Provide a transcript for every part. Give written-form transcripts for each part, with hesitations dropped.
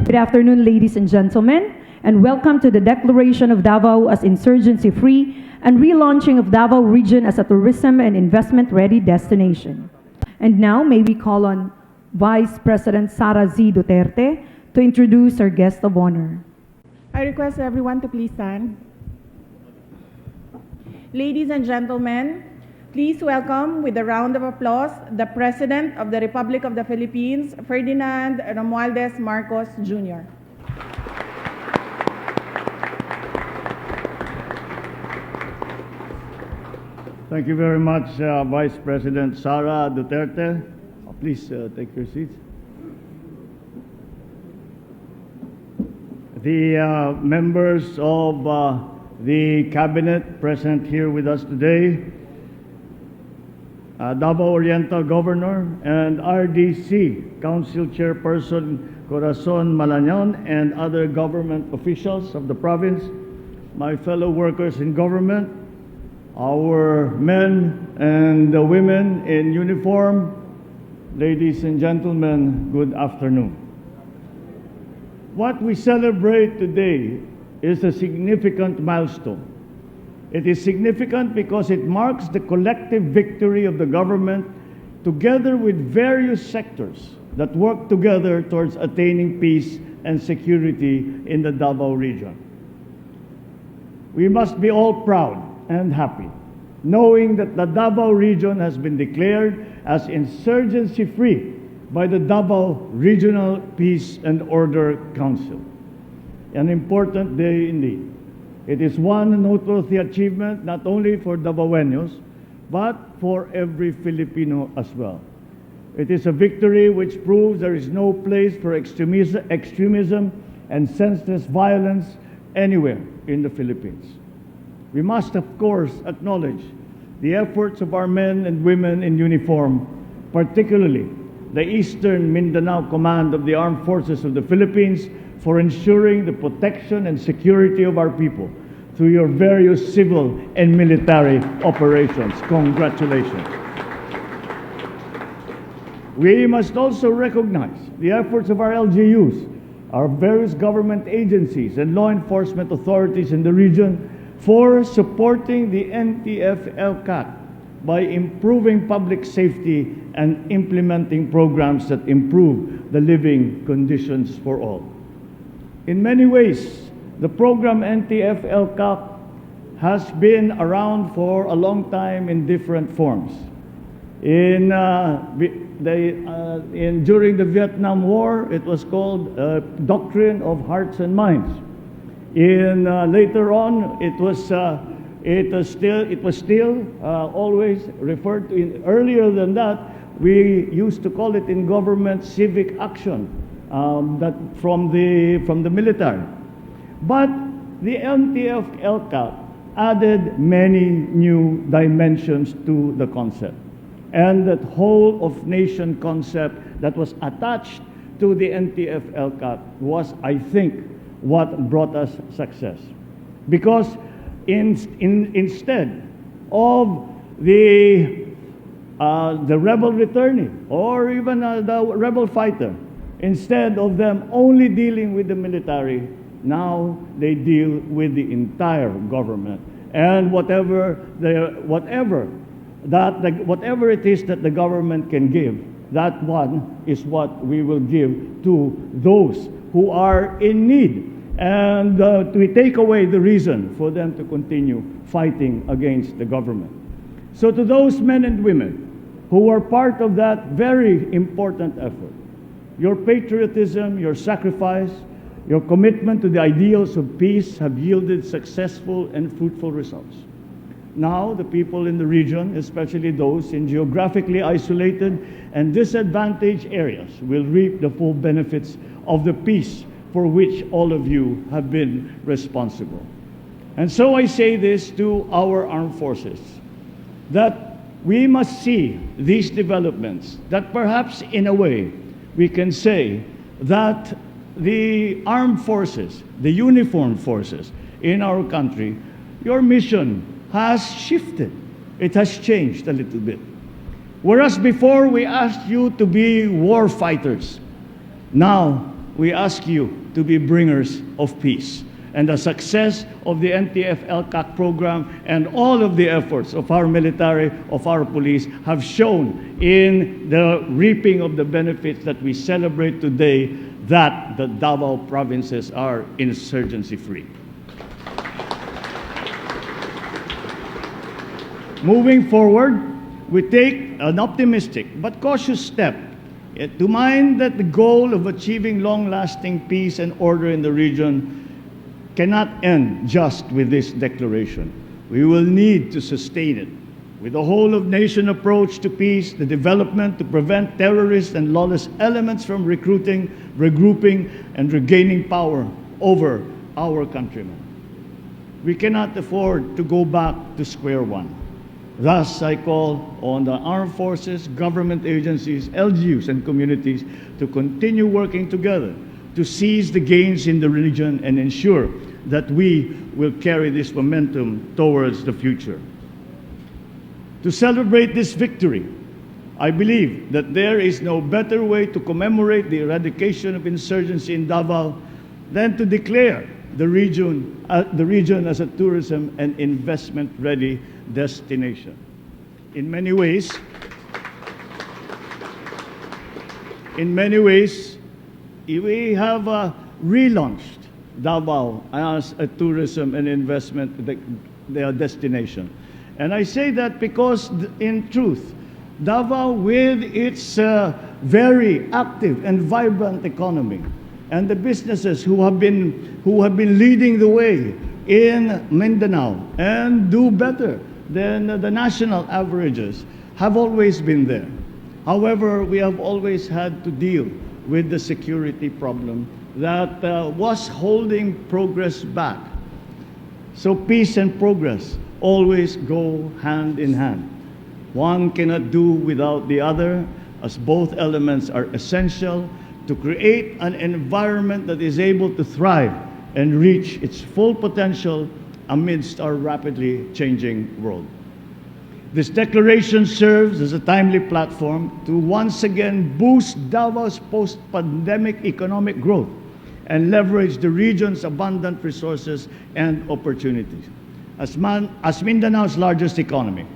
Good afternoon, ladies and gentlemen, and welcome to the declaration of Davao as insurgency-free and relaunching of Davao region as a tourism and investment-ready destination. And now, may we call on Vice President Sara Z. Duterte to introduce our guest of honor. I request everyone to please stand. Ladies and gentlemen, please welcome with a round of applause the President of the Republic of the Philippines, Ferdinand Romualdez Marcos Jr. Thank you very much, Vice President Sara Duterte. Please take your seats. The members of the Cabinet present here with us today, Davao Oriental Governor and RDC Council Chairperson Corazon Malañon and other government officials of the province, my fellow workers in government, our men and the women in uniform, ladies and gentlemen, good afternoon. What we celebrate today is a significant milestone. It is significant because it marks the collective victory of the government together with various sectors that work together towards attaining peace and security in the Davao region. We must be all proud and happy, knowing that the Davao region has been declared as insurgency-free by the Davao Regional Peace and Order Council. An important day indeed. It is one noteworthy achievement not only for Davaoenos, but for every Filipino as well. It is a victory which proves there is no place for extremism and senseless violence anywhere in the Philippines. We must, of course, acknowledge the efforts of our men and women in uniform, particularly the Eastern Mindanao Command of the Armed Forces of the Philippines, for ensuring the protection and security of our people through your various civil and military operations. Congratulations. We must also recognize the efforts of our LGUs, our various government agencies and law enforcement authorities in the region for supporting the NTF-LCAC by improving public safety and implementing programs that improve the living conditions for all. In many ways, the program NTF-LCAC has been around for a long time in different forms. During the Vietnam War, it was called Doctrine of Hearts and Minds. Later on, it was still always referred to. Earlier than that, we used to call it in government civic action. That from the military. But the NTF-LCAC added many new dimensions to the concept. And that whole of nation concept that was attached to the NTF-LCAC was, I think, what brought us success. Because instead of the rebel returning or even the rebel fighter, instead of them only dealing with the military, now they deal with the entire government. And whatever it is that the government can give, that one is what we will give to those who are in need. And we take away the reason for them to continue fighting against the government. So to those men and women who are part of that very important effort, your patriotism, your sacrifice, your commitment to the ideals of peace have yielded successful and fruitful results. Now, the people in the region, especially those in geographically isolated and disadvantaged areas, will reap the full benefits of the peace for which all of you have been responsible. And so I say this to our armed forces, that we must see these developments, that perhaps in a way, we can say that the armed forces, the uniformed forces in our country, your mission has shifted. It has changed a little bit. Whereas before we asked you to be war fighters, now we ask you to be bringers of peace. And the success of the NTF-LCAC program and all of the efforts of our military, of our police, have shown in the reaping of the benefits that we celebrate today that the Davao provinces are insurgency-free. Moving forward, we take an optimistic but cautious step to mind that the goal of achieving long-lasting peace and order in the region cannot end just with this declaration. We will need to sustain it with a whole-of-nation approach to peace, the development to prevent terrorists and lawless elements from recruiting, regrouping, and regaining power over our countrymen. We cannot afford to go back to square one. Thus, I call on the armed forces, government agencies, LGUs, and communities to continue working together to seize the gains in the region and ensure that we will carry this momentum towards the future. To celebrate this victory, I believe that there is no better way to commemorate the eradication of insurgency in Davao than to declare the region as a tourism and investment-ready destination. In many ways, we have relaunched Davao as a tourism and investment destination. And I say that because, in truth, Davao, with its very active and vibrant economy, and the businesses who have been leading the way in Mindanao and do better than the national averages, have always been there. However, we have always had to deal with the security problem that was holding progress back. So peace and progress always go hand in hand. One cannot do without the other, as both elements are essential to create an environment that is able to thrive and reach its full potential amidst our rapidly changing world. This declaration serves as a timely platform to once again boost Davao's post-pandemic economic growth and leverage the region's abundant resources and opportunities. As Mindanao's largest economy,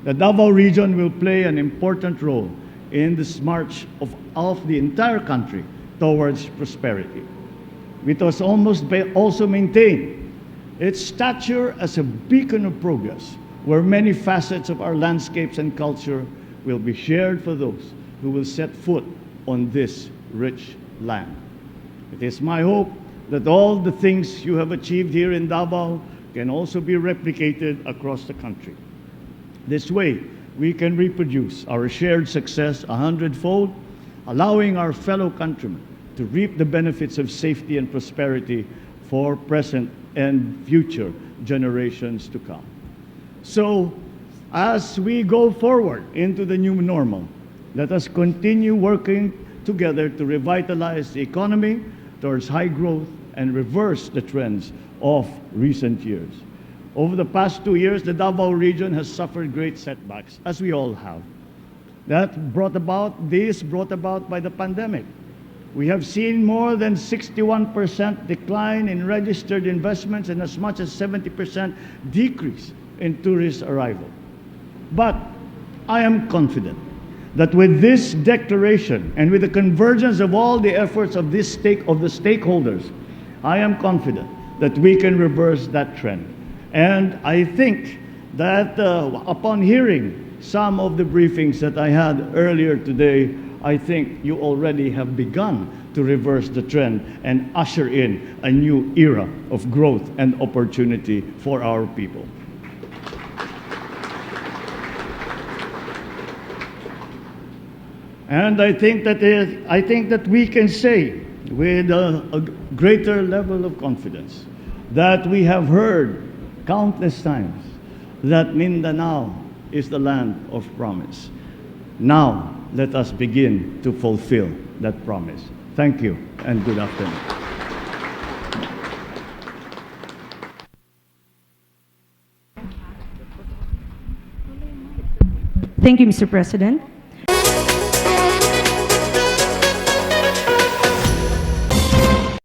the Davao region will play an important role in this march of the entire country towards prosperity. It was also maintain its stature as a beacon of progress, where many facets of our landscapes and culture will be shared for those who will set foot on this rich land. It is my hope that all the things you have achieved here in Davao can also be replicated across the country. This way, we can reproduce our shared success 100-fold, allowing our fellow countrymen to reap the benefits of safety and prosperity for present and future generations to come. So, as we go forward into the new normal, let us continue working together to revitalize the economy towards high growth and reverse the trends of recent years. Over the past 2 years, the Davao region has suffered great setbacks, as we all have. Brought about by the pandemic. We have seen more than 61% decline in registered investments and as much as 70% decrease in tourist arrival. But I am confident that with this declaration and with the convergence of all the efforts of the stakeholders, I am confident that we can reverse that trend. And I think that upon hearing some of the briefings that I had earlier today, I think you already have begun to reverse the trend and usher in a new era of growth and opportunity for our people. And I think that we can say with a greater level of confidence that we have heard countless times that Mindanao is the land of promise. Now, let us begin to fulfill that promise. Thank you and good afternoon. Thank you, Mr. President.